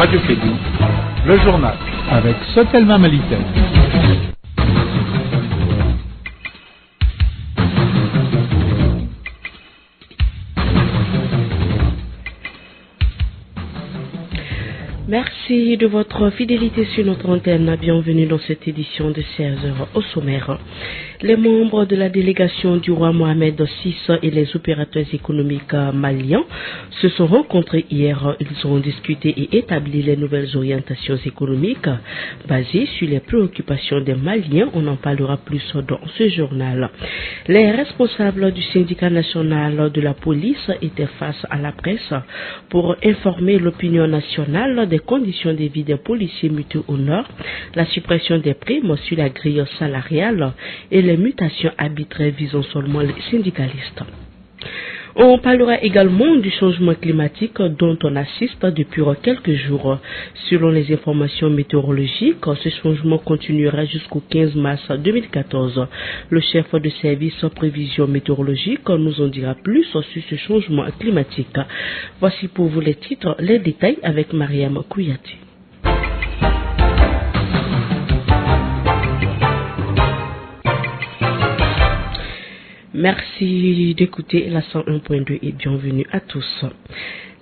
Radio Kédougou, le journal avec Sotelma Malitel. Merci de votre fidélité sur notre antenne. Bienvenue dans cette édition de 16h au sommaire. Les membres de la délégation du roi Mohamed VI et les opérateurs économiques maliens se sont rencontrés hier. Ils ont discuté et établi les nouvelles orientations économiques basées sur les préoccupations des Maliens. On en parlera plus dans ce journal. Les responsables du syndicat national de la police étaient face à la presse pour informer l'opinion nationale des conditions de vie des policiers mutés au nord, la suppression des primes sur la grille salariale et les mutations arbitraires visant seulement les syndicalistes. On parlera également du changement climatique dont on assiste depuis quelques jours. Selon les informations météorologiques, ce changement continuera jusqu'au 15 mars 2014. Le chef de service prévision météorologique nous en dira plus sur ce changement climatique. Voici pour vous les titres, les détails avec Mariam Kouyati. Merci d'écouter la 101.2 et bienvenue à tous.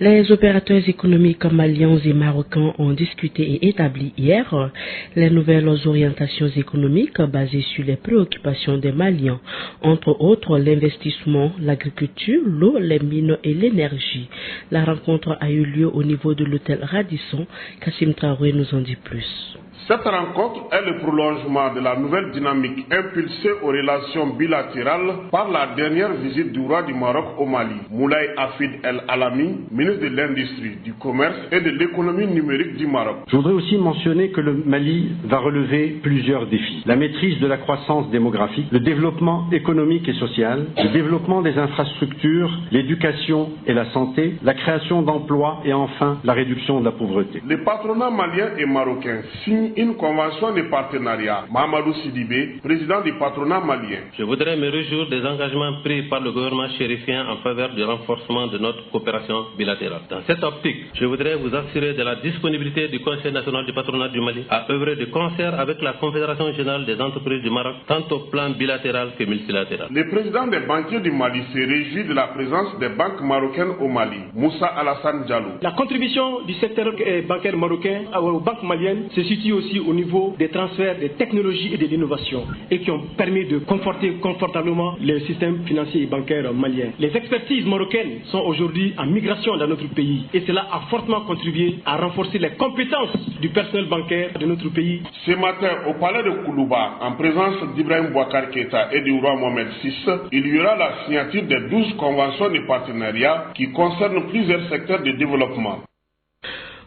Les opérateurs économiques maliens et marocains ont discuté et établi hier les nouvelles orientations économiques basées sur les préoccupations des Maliens, entre autres l'investissement, l'agriculture, l'eau, les mines et l'énergie. La rencontre a eu lieu au niveau de l'hôtel Radisson. Kassim Traoré nous en dit plus. Cette rencontre est le prolongement de la nouvelle dynamique impulsée aux relations bilatérales par la dernière visite du roi du Maroc au Mali, Moulay Hafid El Alami, ministre de l'Industrie, du Commerce et de l'économie numérique du Maroc. Je voudrais aussi mentionner que le Mali va relever plusieurs défis. La maîtrise de la croissance démographique, le développement économique et social, le développement des infrastructures, l'éducation et la santé, la création d'emplois et enfin la réduction de la pauvreté. Les patronats maliens et marocains signent une convention de partenariat. Mahamadou Sidibé, président du patronat malien. Je voudrais me réjouir des engagements pris par le gouvernement chérifien en faveur du renforcement de notre coopération bilatérale. Dans cette optique, je voudrais vous assurer de la disponibilité du Conseil national du patronat du Mali à œuvrer de concert avec la Confédération générale des entreprises du Maroc, tant au plan bilatéral que multilatéral. Le président des banquiers du Mali se réjouit de la présence des banques marocaines au Mali, Moussa Alassane Diallo. La contribution du secteur bancaire marocain aux banques maliennes se situe aussi au niveau des transferts des technologies et de l'innovation et qui ont permis de conforter confortablement le système financier et bancaire malien. Les expertises marocaines sont aujourd'hui en migration dans notre pays et cela a fortement contribué à renforcer les compétences du personnel bancaire de notre pays. Ce matin, au palais de Koulouba, en présence d'Ibrahim Bouakar Keïta et du roi Mohamed VI, il y aura la signature des 12 conventions de partenariat qui concernent plusieurs secteurs de développement.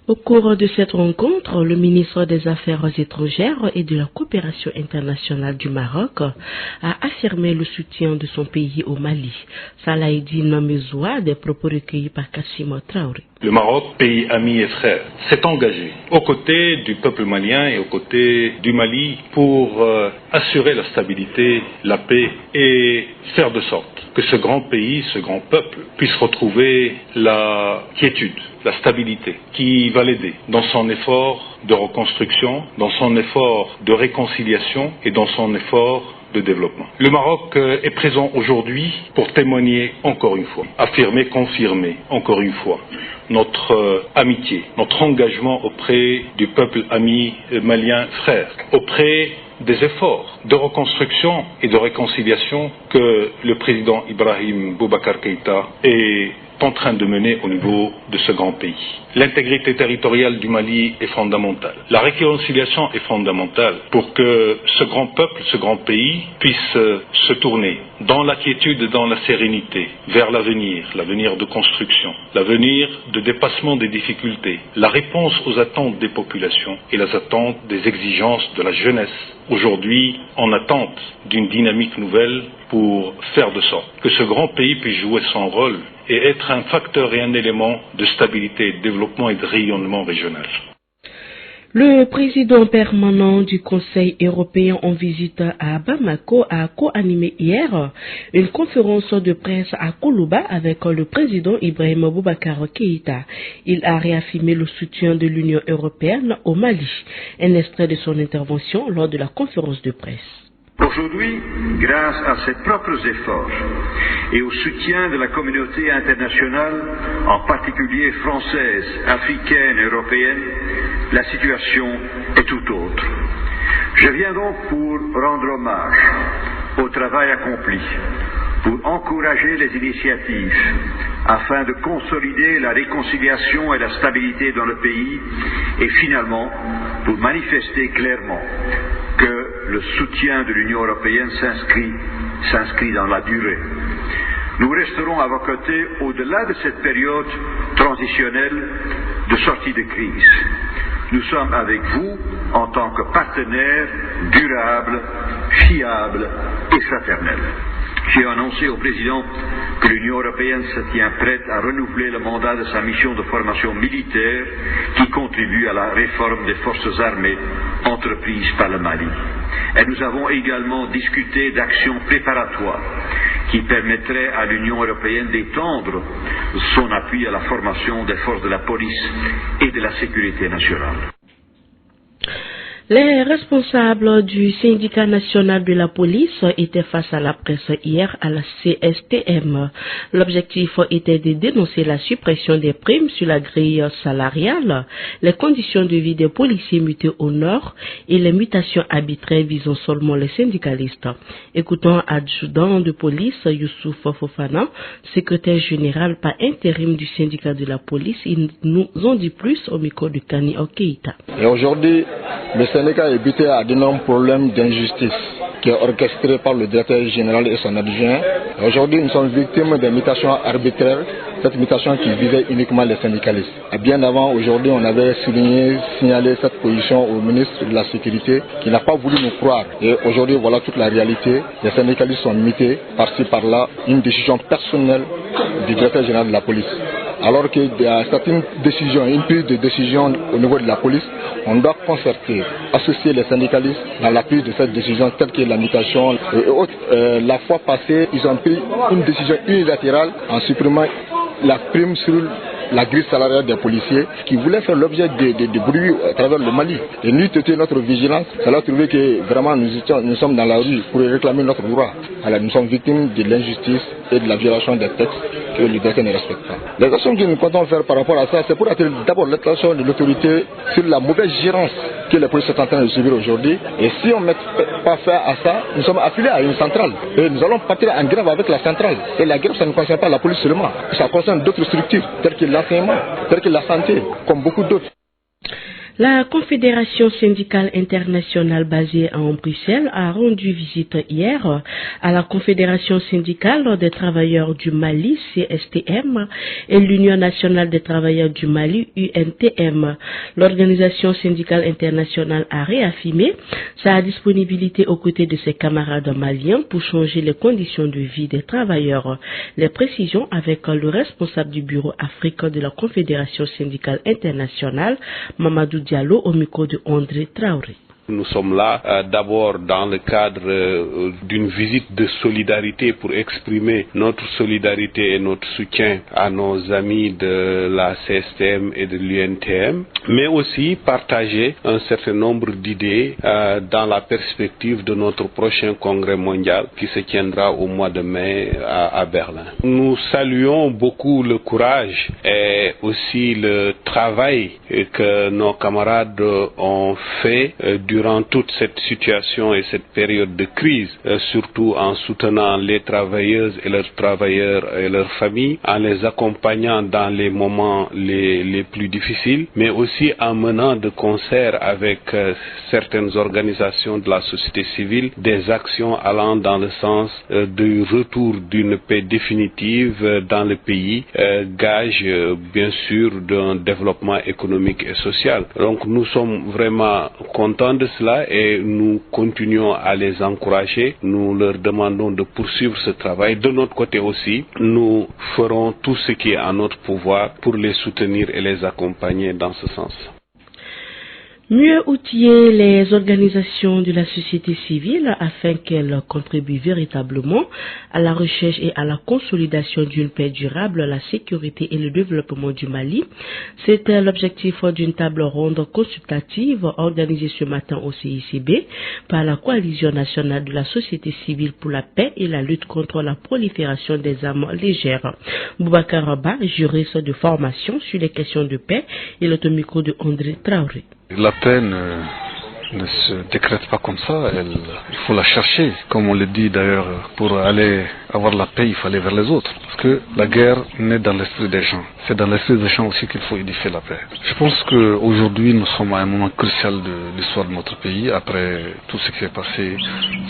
Au cours de cette rencontre, le ministre des Affaires étrangères et de la coopération internationale du Maroc a affirmé le soutien de son pays au Mali. Salah Eddine Mezoua, des propos recueillis par Kassim Traoré. Le Maroc, pays ami et frère, s'est engagé aux côtés du peuple malien et aux côtés du Mali pour assurer la stabilité, la paix et faire de sorte que ce grand pays, ce grand peuple puisse retrouver la quiétude, la stabilité qui va l'aider dans son effort de reconstruction, dans son effort de réconciliation et dans son effort de développement. Le Maroc est présent aujourd'hui pour témoigner encore une fois, affirmer, confirmer encore une fois notre amitié, notre engagement auprès du peuple ami malien frère, auprès des efforts de reconstruction et de réconciliation que le président Ibrahim Boubacar Keïta est en train de mener au niveau de ce grand pays. L'intégrité territoriale du Mali est fondamentale. La réconciliation est fondamentale pour que ce grand peuple, ce grand pays puisse se tourner dans la quiétude et dans la sérénité vers l'avenir de construction, l'avenir de dépassement des difficultés, la réponse aux attentes des populations et les attentes des exigences de la jeunesse, aujourd'hui en attente d'une dynamique nouvelle pour faire de sorte que ce grand pays puisse jouer son rôle et être un facteur et un élément de stabilité, de développement et de rayonnement régional. Le président permanent du Conseil européen en visite à Bamako a co-animé hier une conférence de presse à Koulouba avec le président Ibrahim Boubacar Keïta. Il a réaffirmé le soutien de l'Union européenne au Mali. Un extrait de son intervention lors de la conférence de presse. Aujourd'hui, grâce à ses propres efforts et au soutien de la communauté internationale, en particulier française, africaine et européenne, la situation est tout autre. Je viens donc pour rendre hommage au travail accompli, pour encourager les initiatives afin de consolider la réconciliation et la stabilité dans le pays et finalement pour manifester clairement que le soutien de l'Union européenne s'inscrit dans la durée. Nous resterons à vos côtés au-delà de cette période transitionnelle de sortie de crise. Nous sommes avec vous en tant que partenaires durables, fiables et fraternels. J'ai annoncé au président que l'Union européenne se tient prête à renouveler le mandat de sa mission de formation militaire qui contribue à la réforme des forces armées entreprise par le Mali. Et nous avons également discuté d'actions préparatoires qui permettraient à l'Union européenne d'étendre son appui à la formation des forces de la police et de la sécurité nationale. Les responsables du syndicat national de la police étaient face à la presse hier à la CSTM. L'objectif était de dénoncer la suppression des primes sur la grille salariale, les conditions de vie des policiers mutés au nord et les mutations arbitraires visant seulement les syndicalistes. Écoutons adjudant de police Youssouf Fofana, secrétaire général par intérim du syndicat de la police. Ils nous ont dit plus au micro de Kani Okeïta. Et aujourd'hui, le syndicat est buté à d'énormes problèmes d'injustice qui est orchestré par le directeur général et son adjoint. Aujourd'hui, nous sommes victimes de mutations arbitraires, cette mutation qui visait uniquement les syndicalistes. Et bien avant, aujourd'hui, on avait signalé cette position au ministre de la Sécurité qui n'a pas voulu nous croire. Et aujourd'hui, voilà toute la réalité. Les syndicalistes sont mutés par-ci, par-là, une décision personnelle du directeur général de la police. Alors qu'il y a certaines décisions, une prise de décision au niveau de la police, on doit concerter, associer les syndicalistes dans la prise de cette décision telle que la mutation et autres. La fois passée, ils ont pris une décision unilatérale en supprimant la prime sur la grille salariale des policiers qui voulaient faire l'objet de bruit à travers le Mali. Et nous, c'était notre vigilance. Cela a trouvé que vraiment nous sommes dans la rue pour réclamer notre droit. Alors nous sommes victimes de l'injustice et de la violation des textes que le directeur ne respecte pas. Les actions que nous comptons faire par rapport à ça, c'est pour attirer d'abord l'attention de l'autorité sur la mauvaise gérance que les policiers sont en train de subir aujourd'hui. Et si on ne met pas fin à ça, nous sommes affiliés à une centrale. Et nous allons partir en grève avec la centrale. Et la grève, ça ne concerne pas la police seulement. Ça concerne d'autres structures, telles que l'enseignement, telles que la santé, comme beaucoup d'autres. La Confédération syndicale internationale basée à Bruxelles a rendu visite hier à la Confédération syndicale des travailleurs du Mali, CSTM, et l'Union nationale des travailleurs du Mali, UNTM. L'organisation syndicale internationale a réaffirmé sa disponibilité aux côtés de ses camarades maliens pour changer les conditions de vie des travailleurs. Les précisions avec le responsable du bureau Afrique de la Confédération syndicale internationale, Mamadou Diallo, au micro de André Traoré. Nous sommes là d'abord dans le cadre d'une visite de solidarité pour exprimer notre solidarité et notre soutien à nos amis de la CSTM et de l'UNTM, mais aussi partager un certain nombre d'idées dans la perspective de notre prochain congrès mondial qui se tiendra au mois de mai à Berlin. Nous saluons beaucoup le courage et aussi le travail que nos camarades ont fait durant toute cette situation et cette période de crise, surtout en soutenant les travailleuses et leurs travailleurs et leurs familles, en les accompagnant dans les moments les plus difficiles, mais aussi en menant de concert avec certaines organisations de la société civile des actions allant dans le sens du retour d'une paix définitive dans le pays, gage bien sûr d'un développement économique et social. Donc nous sommes vraiment contents de cela et nous continuons à les encourager. Nous leur demandons de poursuivre ce travail. De notre côté aussi, nous ferons tout ce qui est en notre pouvoir pour les soutenir et les accompagner dans ce sens. Mieux outiller les organisations de la société civile afin qu'elles contribuent véritablement à la recherche et à la consolidation d'une paix durable, la sécurité et le développement du Mali. C'était l'objectif d'une table ronde consultative organisée ce matin au CICB par la Coalition nationale de la société civile pour la paix et la lutte contre la prolifération des armes légères. Boubacar Abba, juriste de formation sur les questions de paix, et le micro de André Traoré. La paix ne se décrète pas comme ça, il faut la chercher. Comme on le dit d'ailleurs, pour aller avoir la paix, il faut aller vers les autres. Parce que la guerre naît dans l'esprit des gens. C'est dans l'esprit des gens aussi qu'il faut édifier la paix. Je pense qu'aujourd'hui, nous sommes à un moment crucial de l'histoire de notre pays, après tout ce qui s'est passé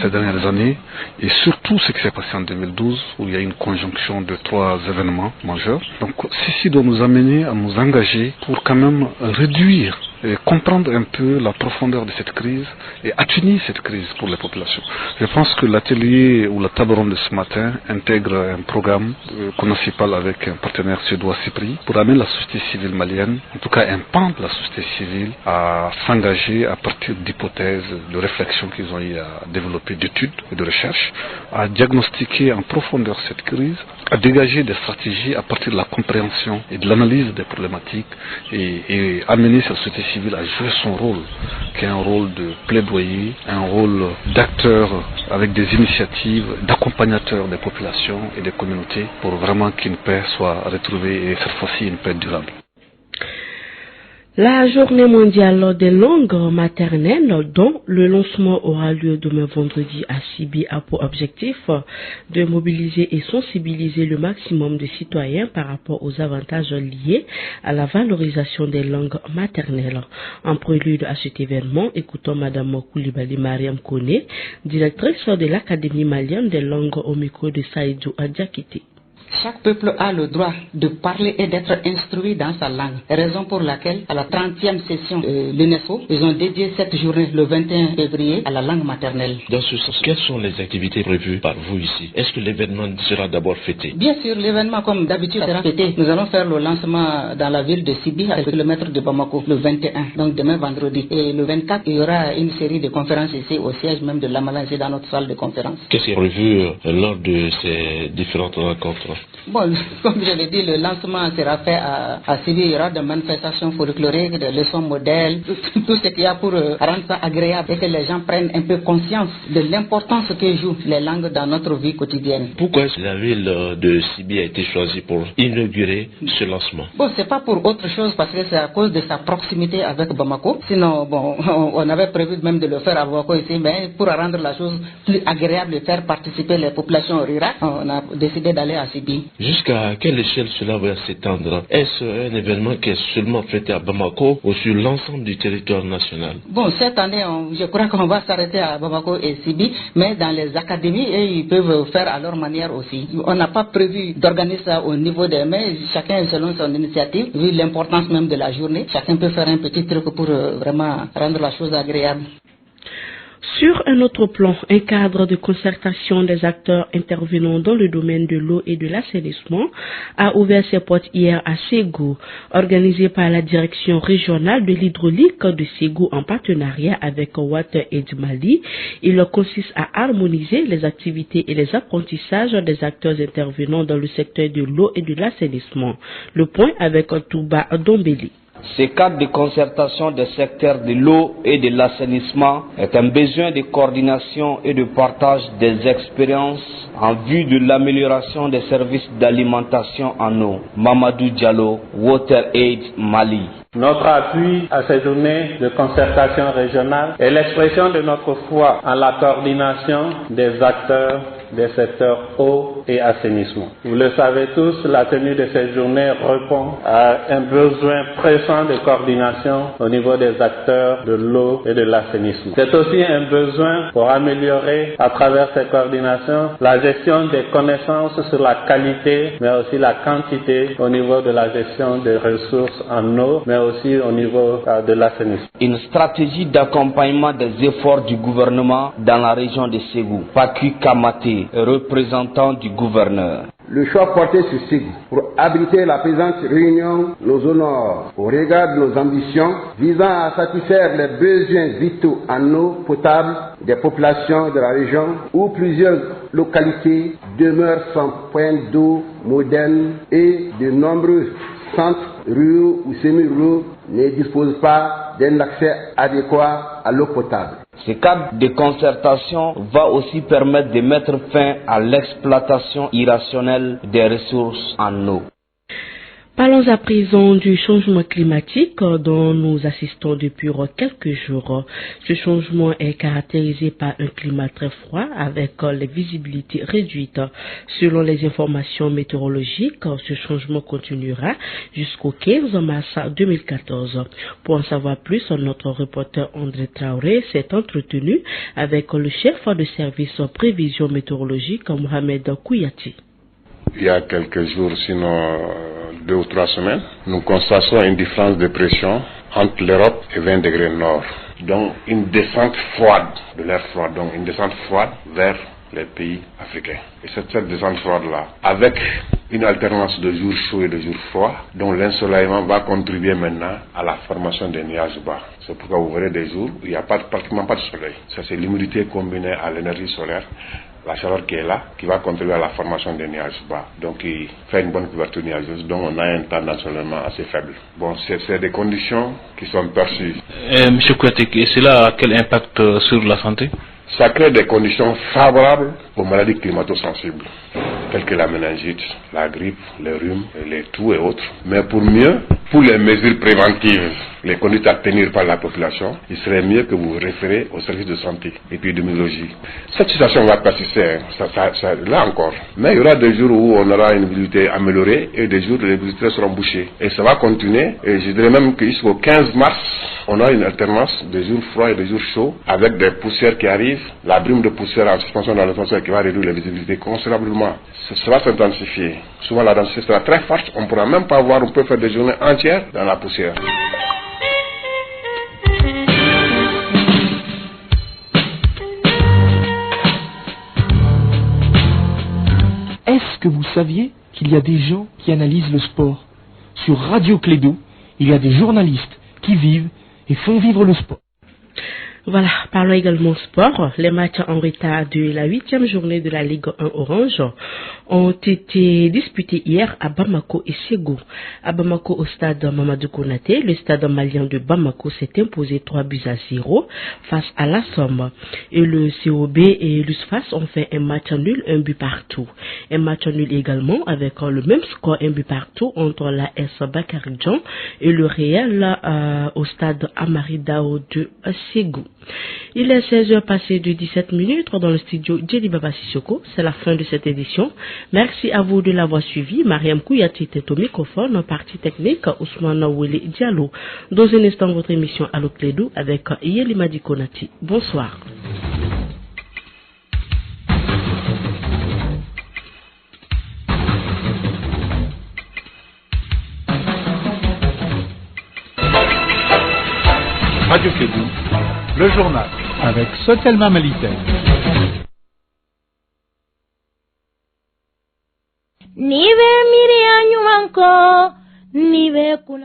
ces dernières années, et surtout ce qui s'est passé en 2012, où il y a une conjonction de 3 événements majeurs. Donc ceci doit nous amener à nous engager pour quand même réduire et comprendre un peu la profondeur de cette crise et atténuer cette crise pour les populations. Je pense que l'atelier ou la table ronde de ce matin intègre un programme conocipal avec un partenaire suédois CIPRI pour amener la société civile malienne, en tout cas un pan de la société civile, à s'engager à partir d'hypothèses, de réflexions qu'ils ont eu à développer, d'études et de recherches, à diagnostiquer en profondeur cette crise, à dégager des stratégies à partir de la compréhension et de l'analyse des problématiques et amener cette société civile à jouer son rôle, qui est un rôle de plaidoyer, un rôle d'acteur avec des initiatives, d'accompagnateur des populations et des communautés pour vraiment qu'une paix soit retrouvée et cette fois-ci une paix durable. La journée mondiale des langues maternelles, dont le lancement aura lieu demain vendredi à Sibi, a pour objectif de mobiliser et sensibiliser le maximum de citoyens par rapport aux avantages liés à la valorisation des langues maternelles. En prélude à cet événement, écoutons Madame Koulibaly Mariam Kone, directrice de l'Académie malienne des langues au micro de Saïdou Adiakité. Chaque peuple a le droit de parler et d'être instruit dans sa langue. Raison pour laquelle, à la 30e session de l'UNESCO, ils ont dédié cette journée, le 21 février, à la langue maternelle. Dans ce sens, quelles sont les activités prévues par vous ici? Est-ce que l'événement sera d'abord fêté? Bien sûr, l'événement, comme d'habitude, sera fêté. Nous allons faire le lancement dans la ville de Sibi, à 1 km de Bamako, le 21, donc demain vendredi. Et le 24, il y aura une série de conférences ici, au siège même de l'Amalanzé, dans notre salle de conférence. Qu'est-ce qui est prévu lors de ces différentes rencontres? Bon, comme je l'ai dit, le lancement sera fait à Sibi. Il y aura des manifestations folkloriques, des leçons modèles, tout ce qu'il y a pour rendre ça agréable et que les gens prennent un peu conscience de l'importance que jouent les langues dans notre vie quotidienne. Pourquoi la ville de Sibi a été choisie pour inaugurer ce lancement? Bon, c'est pas pour autre chose parce que c'est à cause de sa proximité avec Bamako. Sinon, bon, on avait prévu même de le faire à Bamako ici, mais pour rendre la chose plus agréable et faire participer les populations rurales, on a décidé d'aller à Sibi. Jusqu'à quelle échelle cela va s'étendre? Est-ce un événement qui est seulement fait à Bamako ou sur l'ensemble du territoire national? Bon, cette année, je crois qu'on va s'arrêter à Bamako et Sibi, mais dans les académies, ils peuvent faire à leur manière aussi. On n'a pas prévu d'organiser ça au niveau des mains, chacun selon son initiative, vu l'importance même de la journée. Chacun peut faire un petit truc pour vraiment rendre la chose agréable. Sur un autre plan, un cadre de concertation des acteurs intervenant dans le domaine de l'eau et de l'assainissement a ouvert ses portes hier à Ségou, organisé par la direction régionale de l'hydraulique de Ségou en partenariat avec WaterAid Mali. Il consiste à harmoniser les activités et les apprentissages des acteurs intervenant dans le secteur de l'eau et de l'assainissement. Le point avec Touba Dombeli. Ce cadre de concertation des secteurs de l'eau et de l'assainissement est un besoin de coordination et de partage des expériences en vue de l'amélioration des services d'alimentation en eau. Mamadou Diallo, WaterAid Mali. Notre appui à ces journées de concertation régionale est l'expression de notre foi en la coordination des acteurs des secteurs eau et assainissement. Vous le savez tous, la tenue de ces journées répond à un besoin pressant de coordination au niveau des acteurs de l'eau et de l'assainissement. C'est aussi un besoin pour améliorer à travers ces coordinations la gestion des connaissances sur la qualité mais aussi la quantité au niveau de la gestion des ressources en eau mais aussi au niveau de l'assainissement. Une stratégie d'accompagnement des efforts du gouvernement dans la région de Ségou. Paku Kamate, représentant du gouverneur. Le choix porté sur Ségou pour abriter la présente réunion nous honore au regard de nos ambitions visant à satisfaire les besoins vitaux en eau potable des populations de la région où plusieurs localités demeurent sans point d'eau moderne et de nombreux centres ruraux ou semi-ruraux ne disposent pas d'un accès adéquat à l'eau potable. Ce cadre de concertation va aussi permettre de mettre fin à l'exploitation irrationnelle des ressources en eau. Parlons à présent du changement climatique dont nous assistons depuis quelques jours. Ce changement est caractérisé par un climat très froid avec les visibilités réduites. Selon les informations météorologiques, ce changement continuera jusqu'au 15 mars 2014. Pour en savoir plus, notre reporter André Traoré s'est entretenu avec le chef de service prévision météorologique Mohamed Kouyati. Il y a quelques jours, sinon 2 ou 3 semaines, nous constatons une différence de pression entre l'Europe et 20 degrés nord. Donc une descente froide de l'air froid, donc une descente froide vers les pays africains. Et cette descente froide-là, avec une alternance de jours chauds et de jours froids, dont l'ensoleillement va contribuer maintenant à la formation des nuages bas. C'est pourquoi vous verrez des jours où il n'y a pratiquement pas de soleil. Ça, c'est l'humidité combinée à l'énergie solaire, la chaleur qui est là, qui va contribuer à la formation des nuages bas. Donc il fait une bonne couverture nuageuse, donc on a un temps d'ensoleillement assez faible. Bon, c'est des conditions qui sont perçues. M. Kouyaté, et cela a quel impact sur la santé? Ça crée des conditions favorables aux maladies climato-sensibles, telles que la méningite, la grippe, les rhumes, les toux et autres. Mais pour les mesures préventives, les conduites à tenir par la population, il serait mieux que vous vous référez au service de santé et épidémiologie. Cette situation va persister, là encore. Mais il y aura des jours où on aura une visibilité améliorée et des jours où les visibilités seront bouchées. Et ça va continuer. Et je dirais même que jusqu'au 15 mars, on a une alternance des jours froids et des jours chauds avec des poussières qui arrivent, la brume de poussière en suspension dans l'atmosphère qui va réduire la visibilité considérablement. Ça va s'intensifier. Souvent la densité sera très forte, on ne pourra même pas voir, on peut faire des journées entières dans la poussière. Est-ce que vous saviez qu'il y a des gens qui analysent le sport? Sur Radio Clédo, il y a des journalistes qui vivent et font vivre le sport. Voilà, parlons également sport. Les matchs en retard de la 8e journée de la Ligue 1 Orange ont été disputés hier à Bamako et Ségou. À Bamako, au stade Mamadou Konaté, le stade malien de Bamako s'est imposé 3-0 face à la Somme. Et le COB et l'USFAS ont fait un match nul, 1 but partout. Un match nul également avec le même score, 1 but partout entre la S Bakaridjan et le Real au stade Amaridao de Ségou. Il est 16h passé de 17 minutes dans le studio Djeli Baba Sissoko. C'est la fin de cette édition. Merci à vous de l'avoir suivi. Mariam Kouyati était au microphone, partie technique, Ousmane Nawele Diallo. Dans un instant, votre émission Allo Clédou avec Yelimadi Konati. Bonsoir. Radio Clédou, le journal avec Sotelma Malitaire. Nive miri anyumanko, nive kuna